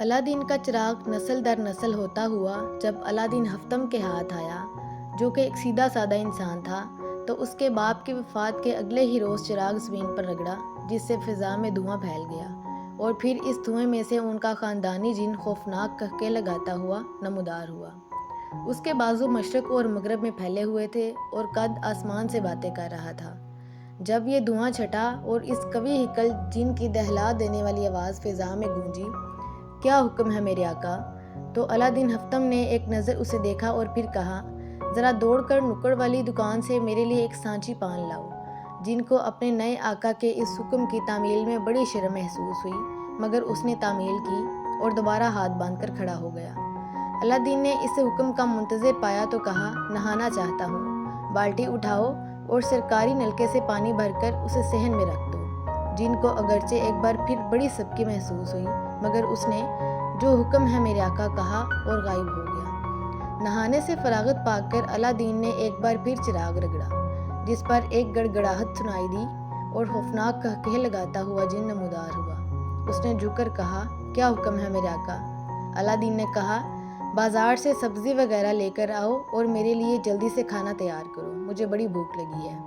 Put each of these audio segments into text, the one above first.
Aladdin का चिराग नस्ल दर नस्ल होता हुआ जब अलादीन हफ्तम के हाथ आया, जो कि एक सीधा साधा इंसान था, तो उसके बाप की वफ़ात के अगले ही रोज़ चिराग ज़मीन पर रगड़ा, जिससे फ़िज़ा में धुआं फैल गया और फिर इस धुएं में से उनका ख़ानदानी जिन खौफनाक कहके लगाता हुआ नमूदार हुआ। उसके बाजू मशरक़ और मगरब में फैले हुए थे और कद आसमान से बातें कर रहा था। जब ये धुआं छटा और इस कवी हिकल जिन की दहला देने वाली आवाज़ फ़िज़ा में गूंजी, क्या हुक्म है मेरे आका, तो अलादीन हफ्तम ने एक नज़र उसे देखा और फिर कहा, ज़रा दौड़कर नुक्कड़ वाली दुकान से मेरे लिए एक सांची पान लाओ। जिनको अपने नए आका के इस हुक्म की तामील में बड़ी शर्म महसूस हुई, मगर उसने तामील की और दोबारा हाथ बांधकर खड़ा हो गया। अलादीन ने इस हुक्म का मुंतज़िर पाया तो कहा, नहाना चाहता हूँ, बाल्टी उठाओ और सरकारी नलके से पानी भरकर उसे सहन में रख दो। जिनको अगरचे एक बार फिर बड़ी सबकी महसूस हुई, मगर उसने जो हुक्म है मेरे आका कहा और गायब हो गया। नहाने से फरागत पाकर अलादीन ने एक बार फिर चिराग रगड़ा, जिस पर एक गड़गड़ाहट सुनाई दी और खौफनाक कहके लगाता हुआ जिन नमूदार हुआ। उसने झुककर कहा, क्या हुक्म है मेरे आका। अलादीन ने कहा, बाजार से सब्ज़ी वगैरह लेकर आओ और मेरे लिए जल्दी से खाना तैयार करो, मुझे बड़ी भूख लगी है।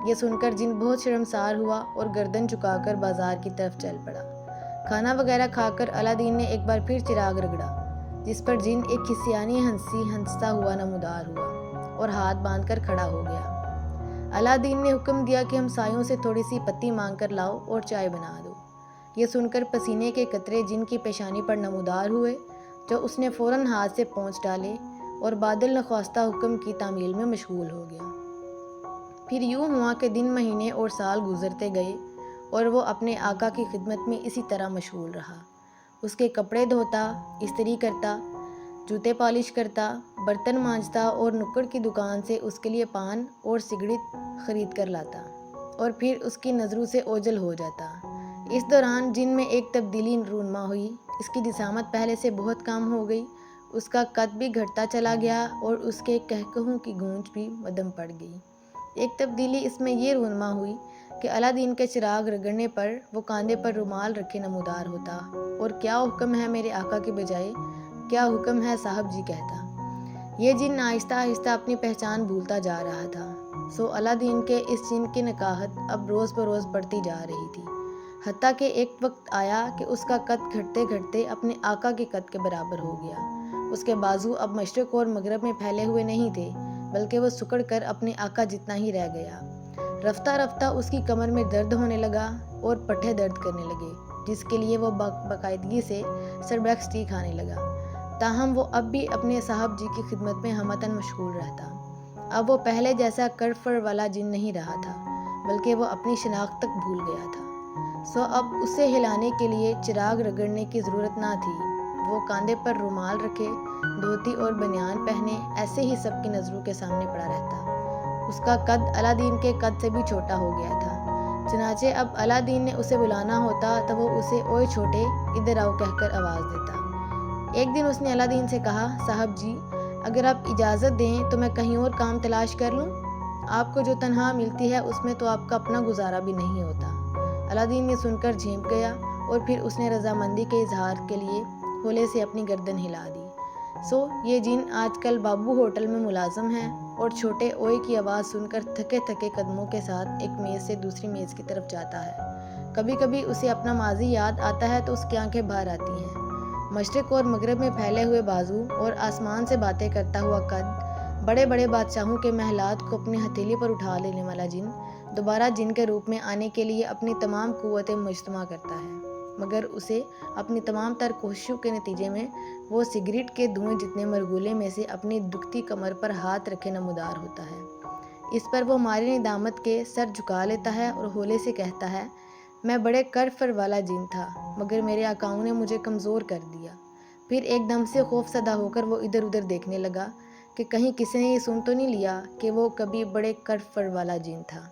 यह सुनकर जिन बहुत शर्मसार हुआ और गर्दन झुकाकर बाजार की तरफ चल पड़ा। खाना वगैरह खाकर अलादीन ने एक बार फिर चिराग रगड़ा, जिस पर जिन एक खिसियानी हंसता हुआ नमूदार हुआ और हाथ बांधकर खड़ा हो गया। अलादीन ने हुक्म दिया कि हमसायों से थोड़ी सी पत्ती मांग कर लाओ और चाय बना दो। ये सुनकर पसीने के कतरे जिन की पेशानी पर नमूदार हुए, जो उसने फ़ौरन हाथ से पोंछ डाले और बादल नख्वास्ता हुक्म की तामील में मशगूल हो गया। फिर यूं हुआ कि दिन महीने और साल गुजरते गए और वो अपने आका की खिदमत में इसी तरह मशगूल रहा। उसके कपड़े धोता, इस्त्री करता, जूते पॉलिश करता, बर्तन मांजता और नुक्कड़ की दुकान से उसके लिए पान और सिगरेट ख़रीद कर लाता और फिर उसकी नज़रों से ओझल हो जाता। इस दौरान जिन में एक तब्दीली रूनमा हुई। इसकी जिसामत पहले से बहुत कम हो गई, उसका कद भी घटता चला गया और उसके कहकहों की गूंज भी मद्धम पड़ गई। एक तब्दीली इसमें यह रूनमा हुई कि अलादीन के चिराग रगड़ने पर वो कांधे पर रुमाल रखे नमूदार होता और क्या हुक्म है मेरे आका के बजाय क्या हुक्म है साहब जी कहता। ये जिन आहिस्ता आहिस्ता अपनी पहचान भूलता जा रहा था। सो अलादीन के इस जिन की नकाहत अब रोज़ बरोज़ बढ़ती जा रही थी, हत्ता कि एक वक्त आया कि उसका कद घटते घटते अपने आका के कद के बराबर हो गया। उसके बाजू अब मशरक़ और मगरब में फैले हुए नहीं थे, बल्कि वो सिकुड़ कर अपने आका जितना ही रह गया। रफ्ता रफ्ता उसकी कमर में दर्द होने लगा और पट्टे दर्द करने लगे, जिसके लिए वो बाकायदगी से सरबैक्स खाने लगा। ताहम वो अब भी अपने साहब जी की खिदमत में हमतन मशगूल रहता। अब वो पहले जैसा करफर वाला जिन नहीं रहा था, बल्कि वो अपनी शनाख्त तक भूल गया था। सो अब उसे हिलाने के लिए चिराग रगड़ने की ज़रूरत ना थी। वो कांधे पर रुमाल रखे, धोती और बनियान पहने ऐसे ही सबकी नज़रों के सामने पड़ा रहता। उसका कद अलादीन के कद से भी छोटा हो गया था। चनाचे अब अलादीन ने उसे बुलाना होता तो वो उसे ओए छोटे इधर आओ कहकर आवाज़ देता। एक दिन उसने अलादीन से कहा, साहब जी अगर आप इजाज़त दें तो मैं कहीं और काम तलाश कर लूँ। आपको जो तनख्वाह मिलती है उसमें तो आपका अपना गुजारा भी नहीं होता। अलादीन ने सुनकर झेंप गया और फिर उसने रजामंदी के इजहार के लिए होले से अपनी गर्दन हिला दी। सो ये जिन आजकल बाबू होटल में मुलाजम है और छोटे ओए की आवाज़ सुनकर थके थके कदमों के साथ एक मेज़ से दूसरी मेज़ की तरफ जाता है। कभी कभी उसे अपना माजी याद आता है तो उसकी आंखें बाहर आती हैं। मशरिक़ और मगरब में फैले हुए बाजू और आसमान से बातें करता हुआ कद, बड़े बड़े बादशाहों के महलात को अपनी हथेली पर उठा लेने वाला जिन दोबारा जिन के रूप में आने के लिए अपनी तमाम क़ुव्वतें मुजतमा करता है, मगर उसे अपनी तमाम तर कोशिशों के नतीजे में वो सिगरेट के धुएं जितने मरगूले में से अपनी दुखती कमर पर हाथ रखे नमूदार होता है। इस पर वो मारे निदामत के सर झुका लेता है और होले से कहता है, मैं बड़े करफर वाला जिन था, मगर मेरे आकाओं ने मुझे कमज़ोर कर दिया। फिर एकदम से खौफ सदा होकर वो इधर उधर देखने लगा कि कहीं किसी ने ये सुन तो नहीं लिया कि वो कभी बड़े करफर वाला जिन था।